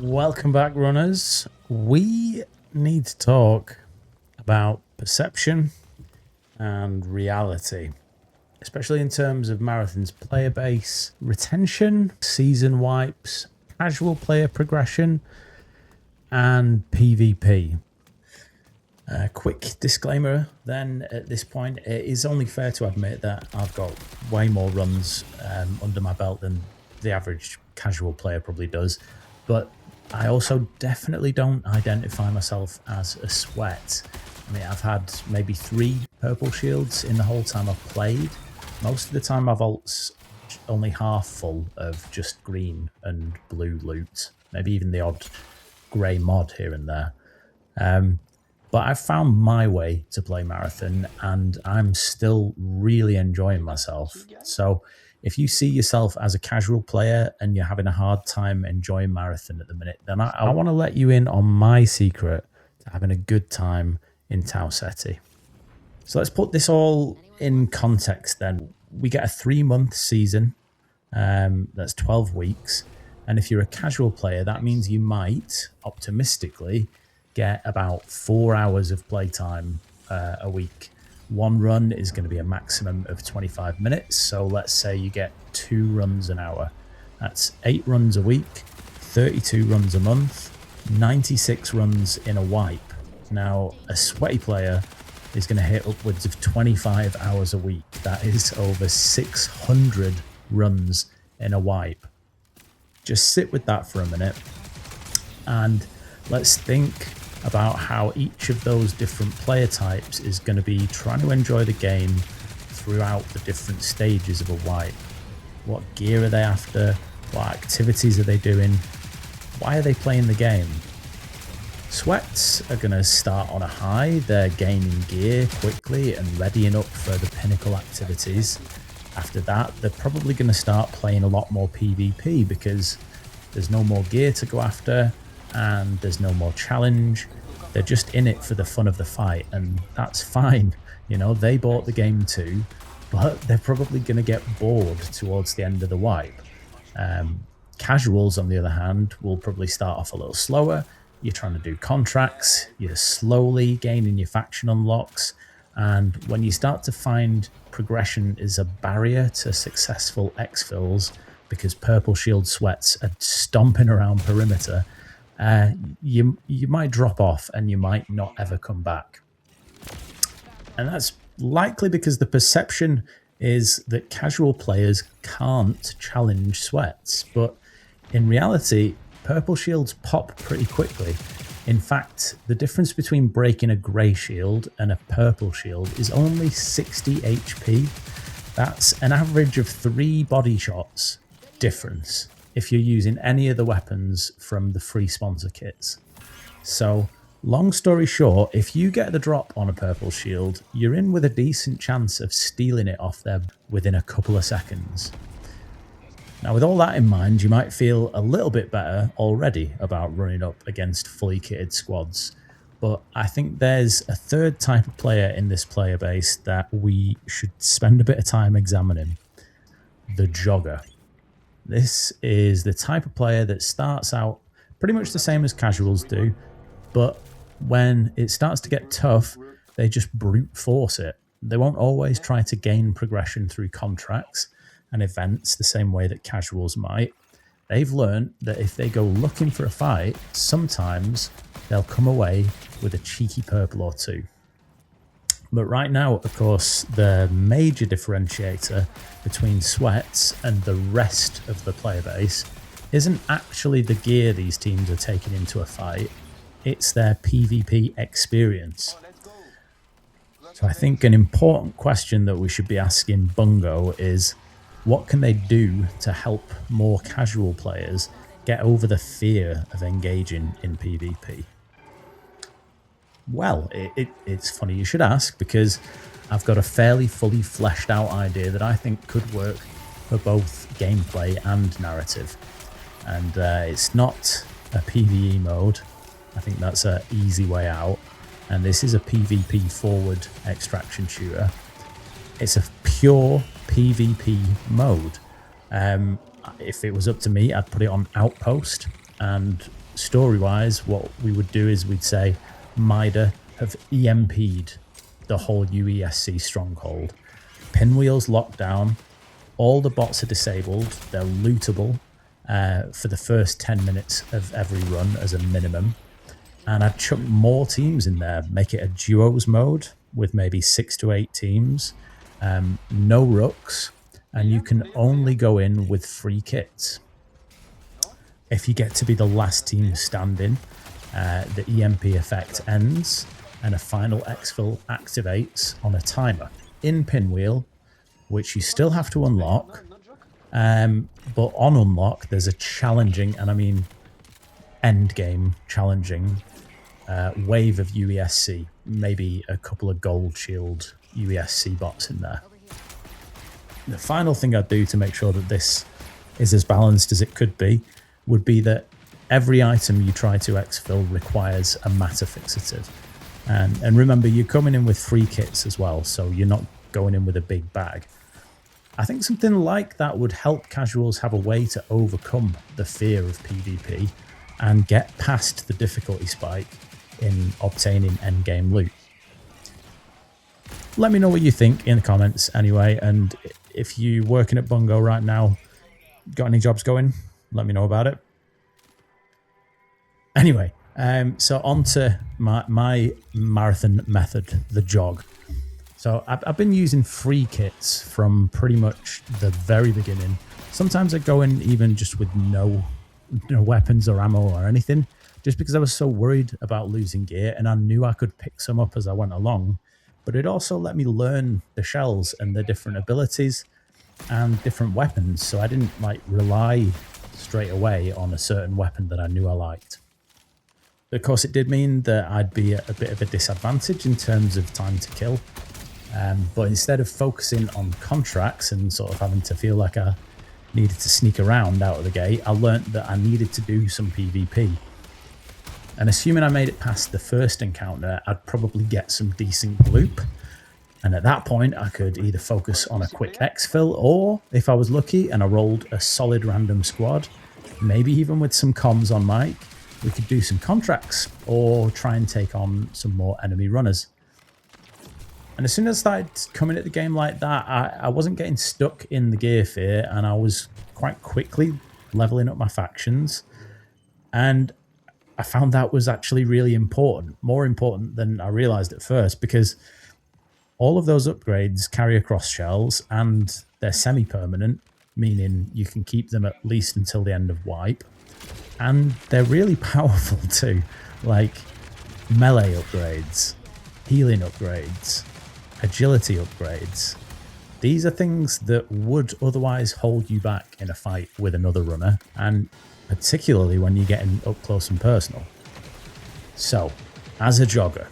Welcome back, runners. We need to talk about perception and reality, especially in terms of Marathon's player base, retention, season wipes, casual player progression, and PvP. Quick disclaimer then at this point, it is only fair to admit that I've got way more runs under my belt than the average casual player probably does, but I also definitely don't identify myself as a sweat. I mean, I've had maybe 3 purple shields in the whole time I've played. Most of the time my vault's only half full of just green and blue loot, maybe even the odd grey mod here and there. But I've found my way to play Marathon and I'm still really enjoying myself. So if you see yourself as a casual player and you're having a hard time enjoying Marathon at the minute, then I want to let you in on my secret to having a good time in Tau Ceti. So let's put this all in context then. We get a 3-month season, that's 12 weeks. And if you're a casual player, that means you might, optimistically, get about 4 hours of playtime a week. One run is going to be a maximum of 25 minutes. So let's say you get 2 runs an hour. That's 8 runs a week, 32 runs a month, 96 runs in a wipe. Now, a sweaty player is going to hit upwards of 25 hours a week. That is over 600 runs in a wipe. Just sit with that for a minute and let's think about how each of those different player types is going to be trying to enjoy the game throughout the different stages of a wipe. What gear are they after? What activities are they doing? Why are they playing the game? Sweats are going to start on a high. They're gaining gear quickly and readying up for the pinnacle activities. After that, they're probably going to start playing a lot more PvP because there's no more gear to go after and there's no more challenge. They're just in it for the fun of the fight, and that's fine. You know, they bought the game too, but they're probably going to get bored towards the end of the wipe. Casuals, on the other hand, will probably start off a little slower. You're trying to do contracts, you're slowly gaining your faction unlocks, and when you start to find progression is a barrier to successful exfils because purple shield sweats are stomping around perimeter, you might drop off and you might not ever come back. And that's likely because the perception is that casual players can't challenge sweats, but in reality, purple shields pop pretty quickly. In fact, the difference between breaking a grey shield and a purple shield is only 60 HP. That's an average of 3 body shots difference if you're using any of the weapons from the free sponsor kits. So, long story short, if you get the drop on a purple shield, you're in with a decent chance of stealing it off there within a couple of seconds. Now, with all that in mind, you might feel a little bit better already about running up against fully kitted squads. But I think there's a third type of player in this player base that we should spend a bit of time examining. The Jogger. This is the type of player that starts out pretty much the same as casuals do, but when it starts to get tough, they just brute force it. They won't always try to gain progression through contracts and events the same way that casuals might. They've learned that if they go looking for a fight, sometimes they'll come away with a cheeky purple or 2. But right now, of course, the major differentiator between sweats and the rest of the player base isn't actually the gear these teams are taking into a fight, it's their PvP experience. So I think an important question that we should be asking Bungie is, what can they do to help more casual players get over the fear of engaging in PvP? Well, it's funny you should ask, because I've got a fairly fully fleshed out idea that I think could work for both gameplay and narrative. And it's not a PvE mode. I think that's an easy way out. And this is a PvP forward extraction shooter. It's a pure PvP mode. If it was up to me, I'd put it on Outpost and story-wise, what we would do is we'd say Mida have EMP'd the whole UESC stronghold. Pinwheel's locked down. All the bots are disabled. They're lootable for the first 10 minutes of every run as a minimum. And I'd chuck more teams in there, make it a duos mode with maybe 6 to 8 teams, no rooks, and you can only go in with free kits. If you get to be the last team standing, the EMP effect ends and a final exfil activates on a timer in Pinwheel, which you still have to unlock. But on unlock, there's a challenging, and I mean end game challenging, wave of UESC, maybe a couple of gold shield UESC bots in there. The final thing I'd do to make sure that this is as balanced as it could be would be that every item you try to exfil requires a matter fixative. And remember, you're coming in with free kits as well, so you're not going in with a big bag. I think something like that would help casuals have a way to overcome the fear of PvP and get past the difficulty spike in obtaining endgame loot. Let me know what you think in the comments anyway, and if you're working at Bungo right now, got any jobs going, let me know about it. Anyway, so on to my marathon method, the jog. So I've been using free kits from pretty much the very beginning. Sometimes I go in even just with no weapons or ammo or anything, just because I was so worried about losing gear, and I knew I could pick some up as I went along. But it also let me learn the shells and the different abilities and different weapons, so I didn't like rely straight away on a certain weapon that I knew I liked. Of course, it did mean that I'd be at a bit of a disadvantage in terms of time to kill. But instead of focusing on contracts and sort of having to feel like I needed to sneak around out of the gate, I learnt that I needed to do some PvP. And assuming I made it past the first encounter, I'd probably get some decent gloop. And at that point, I could either focus on a quick exfil, or if I was lucky and I rolled a solid random squad, maybe even with some comms on mic, we could do some contracts or try and take on some more enemy runners. And as soon as I started coming at the game like that, I wasn't getting stuck in the gear fear, and I was quite quickly leveling up my factions. And I found that was actually really important, more important than I realized at first, because all of those upgrades carry across shells and they're semi-permanent, meaning you can keep them at least until the end of wipe. And they're really powerful too, like melee upgrades, healing upgrades, agility upgrades. These are things that would otherwise hold you back in a fight with another runner, and particularly when you're getting up close and personal. So, as a jogger,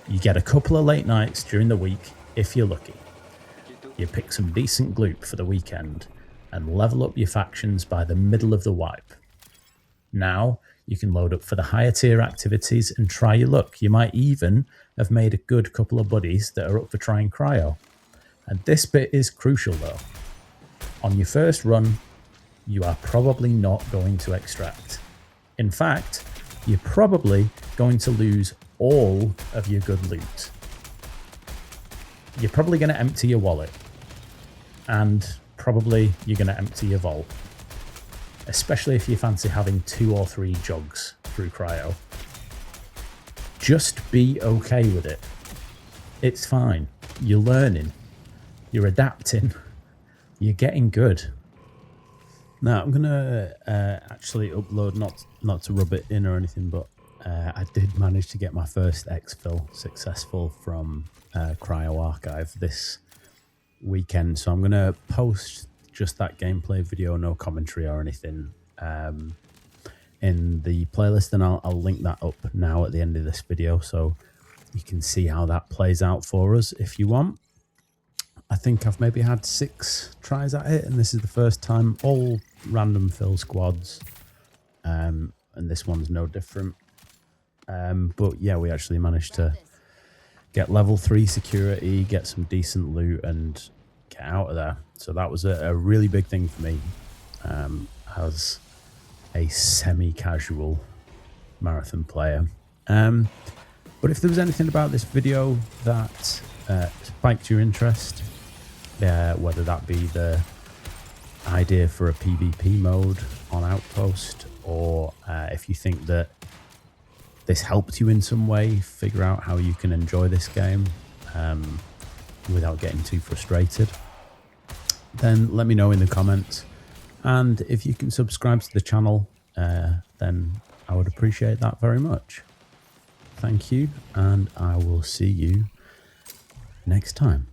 you get a couple of late nights during the week if you're lucky. You pick some decent gloop for the weekend and level up your factions by the middle of the wipe. Now, you can load up for the higher tier activities and try your luck. You might even have made a good couple of buddies that are up for trying cryo. And this bit is crucial though. On your first run, you are probably not going to extract. In fact, you're probably going to lose all of your good loot. You're probably going to empty your wallet, and probably you're going to empty your vault, especially if you fancy having 2 or 3 jogs through cryo. Just be okay with it. It's fine. You're learning. You're adapting. You're getting good. Now, I'm going to actually upload, not to rub it in or anything, but I did manage to get my first exfil successful from Cryo Archive this weekend. So I'm going to post just that gameplay video, no commentary or anything, in the playlist, and I'll link that up now at the end of this video so you can see how that plays out for us if you want. I think I've maybe had 6 tries at it, and this is the first time, all random fill squads, and this one's no different. But yeah, we actually managed to get level 3 security, get some decent loot, and get out of there. So that was a really big thing for me as a semi-casual marathon player. But if there was anything about this video that spiked your interest, whether that be the idea for a PvP mode on Outpost, or if you think that this helped you in some way figure out how you can enjoy this game without getting too frustrated, then let me know in the comments. And if you can subscribe to the channel, then I would appreciate that very much. Thank you, and I will see you next time.